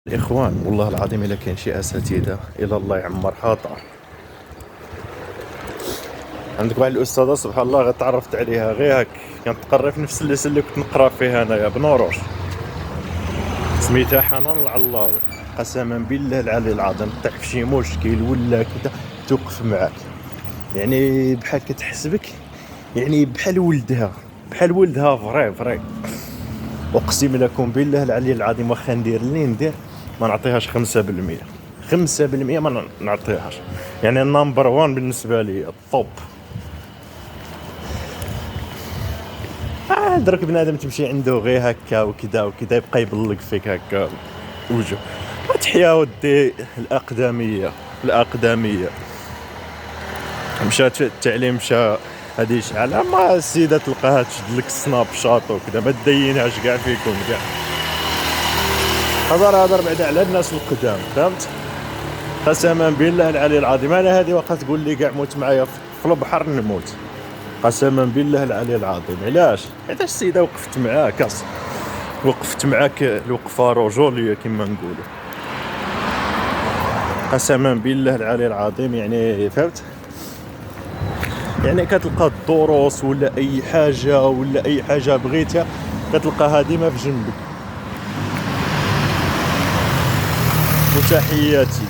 الإخوان والله العظيم إلا كاين شي أساتذة إلى الله يعمرها دار. عندك واحد الأستاذة سبحان الله غير تعرفت عليها غير هاك، كانت تقرا في نفس الليسن اللي كنت نقرا فيه أنايا بنوروش، سميتها حنان العلاوي. قسما بالله العلي العظيم طيح في شي مشكل ولا كدا توقف معاك، يعني بحال كتحسبك، يعني بحال ولدها، بحال ولدها فري فري. اقسم لكم بالله العلي العظيم واخا ندير اللي ندير ما نعطيهاش 5%، 5% ما نعطيهاش. يعني النمبر 1 بالنسبه لي الطوب. درك بنادم تمشي عنده غير هكا وكذا وكذا يبقى يبلق فيك هكا وجه. تحيا ودي الاقدميه، الاقدميه مشات التعليم مشى هادي شحال ما السيده تلقاها تشد لك السناب شات وكذا، ما تدينهاش كاع فيكم كاع. هضر بعدا على الناس القدام، فهمت؟ قسما بالله العلي العظيم انا هذه وقت تقول لي كاع موت معايا في البحر نموت، قسما بالله العلي العظيم. علاش؟ حيت السيده وقفت معاك، وقفت معاك الوقفه رجوليه كما نقولوا، قسما بالله العلي العظيم. يعني فهمت؟ يعني كتلقى الدروس ولا اي حاجه ولا اي حاجه بغيتها كتلقاها ديما في جنبك. وتحياتي.